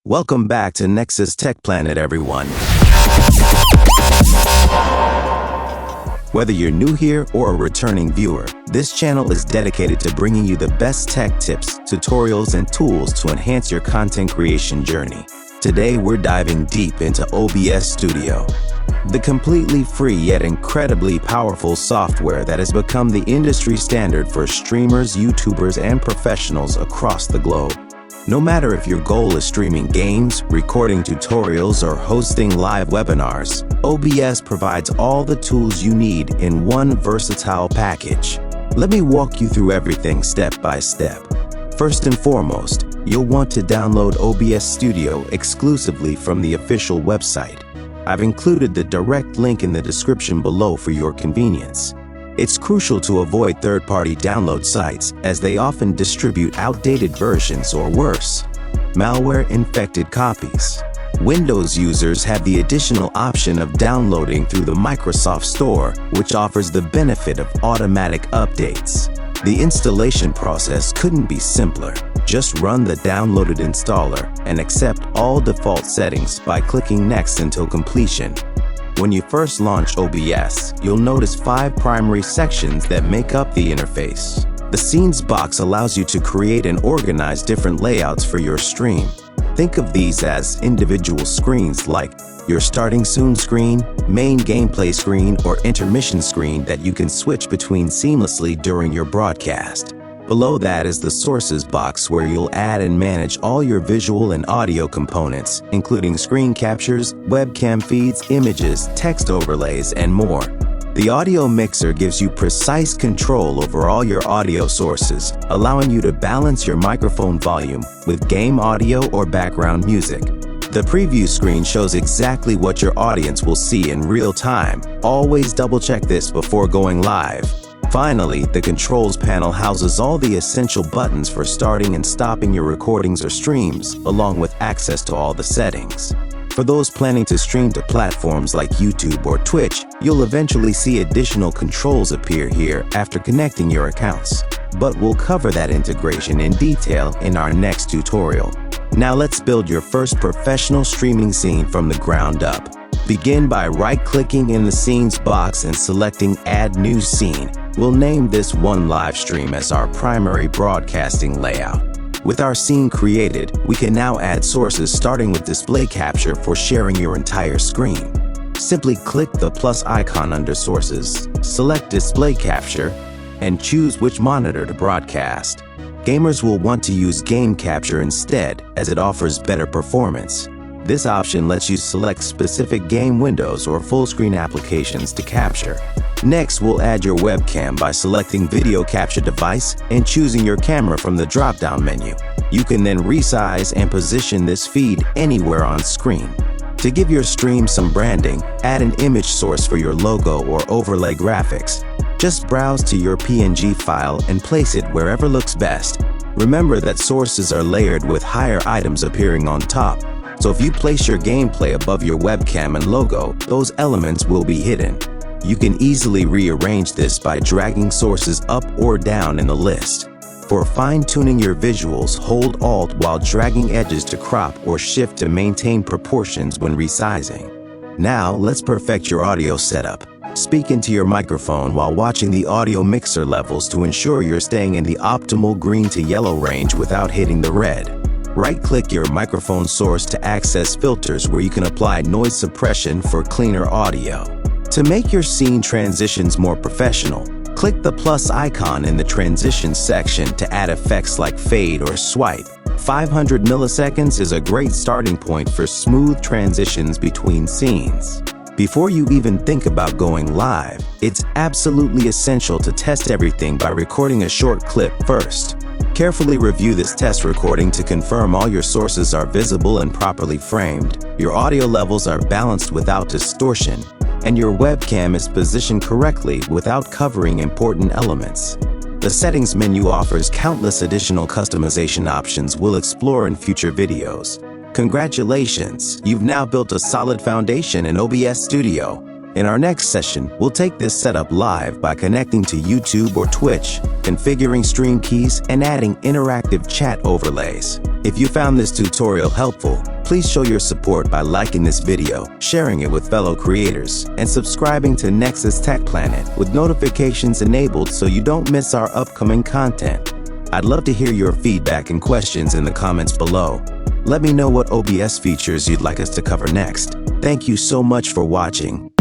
Welcome back to Nexus TechPlanet, everyone. Whether you're new here or a returning viewer, this channel is dedicated to bringing you the best tech tips, tutorials, and tools to enhance your content creation journey. Today, we're diving deep into OBS Studio, the completely free yet incredibly powerful software that has become the industry standard for streamers, YouTubers, and professionals across the globe. No matter if your goal is streaming games, recording tutorials, or hosting live webinars, OBS provides all the tools you need in one versatile package. Let me walk you through everything step by step. First and foremost, you'll want to download OBS Studio exclusively from the official website. I've included the direct link in the description below for your convenience. It's crucial to avoid third-party download sites, as they often distribute outdated versions or worse, malware-infected copies. Windows users have the additional option of downloading through the Microsoft Store, which offers the benefit of automatic updates. The installation process couldn't be simpler. Just run the downloaded installer and accept all default settings by clicking Next until completion. When you first launch OBS, you'll notice 5 primary sections that make up the interface. The Scenes box allows you to create and organize different layouts for your stream. Think of these as individual screens like your starting soon screen, main gameplay screen, or intermission screen that you can switch between seamlessly during your broadcast. Below that is the Sources box, where you'll add and manage all your visual and audio components, including screen captures, webcam feeds, images, text overlays, and more. The Audio Mixer gives you precise control over all your audio sources, allowing you to balance your microphone volume with game audio or background music. The Preview screen shows exactly what your audience will see in real time. Always double-check this before going live. Finally, the Controls panel houses all the essential buttons for starting and stopping your recordings or streams, along with access to all the settings. For those planning to stream to platforms like YouTube or Twitch, you'll eventually see additional controls appear here after connecting your accounts. But we'll cover that integration in detail in our next tutorial. Now let's build your first professional streaming scene from the ground up. Begin by right-clicking in the Scenes box and selecting Add New Scene. We'll name this one live stream as our primary broadcasting layout. With our scene created, we can now add sources, starting with display capture for sharing your entire screen. Simply click the plus icon under Sources, select Display Capture, and choose which monitor to broadcast. Gamers will want to use Game Capture instead, as it offers better performance. This option lets you select specific game windows or full-screen applications to capture. Next, we'll add your webcam by selecting Video Capture Device and choosing your camera from the drop-down menu. You can then resize and position this feed anywhere on screen. To give your stream some branding, add an image source for your logo or overlay graphics. Just browse to your PNG file and place it wherever looks best. Remember that sources are layered with higher items appearing on top. So if you place your gameplay above your webcam and logo, those elements will be hidden. You can easily rearrange this by dragging sources up or down in the list. For fine-tuning your visuals, hold Alt while dragging edges to crop or Shift to maintain proportions when resizing. Now, let's perfect your audio setup. Speak into your microphone while watching the audio mixer levels to ensure you're staying in the optimal green to yellow range without hitting the red. Right-click your microphone source to access filters, where you can apply noise suppression for cleaner audio. To make your scene transitions more professional, click the plus icon in the Transitions section to add effects like fade or swipe. 500 milliseconds is a great starting point for smooth transitions between scenes. Before you even think about going live, it's absolutely essential to test everything by recording a short clip first. Carefully review this test recording to confirm all your sources are visible and properly framed, your audio levels are balanced without distortion, and your webcam is positioned correctly without covering important elements. The Settings menu offers countless additional customization options we'll explore in future videos. Congratulations, you've now built a solid foundation in OBS Studio. In our next session, we'll take this setup live by connecting to YouTube or Twitch, configuring stream keys, and adding interactive chat overlays. If you found this tutorial helpful, Please show your support by liking this video, sharing it with fellow creators, and subscribing to Nexus TechPlanet with notifications enabled so you don't miss our upcoming content. I'd love to hear your feedback and questions in the comments below. Let me know what OBS features you'd like us to cover next. Thank you so much for watching.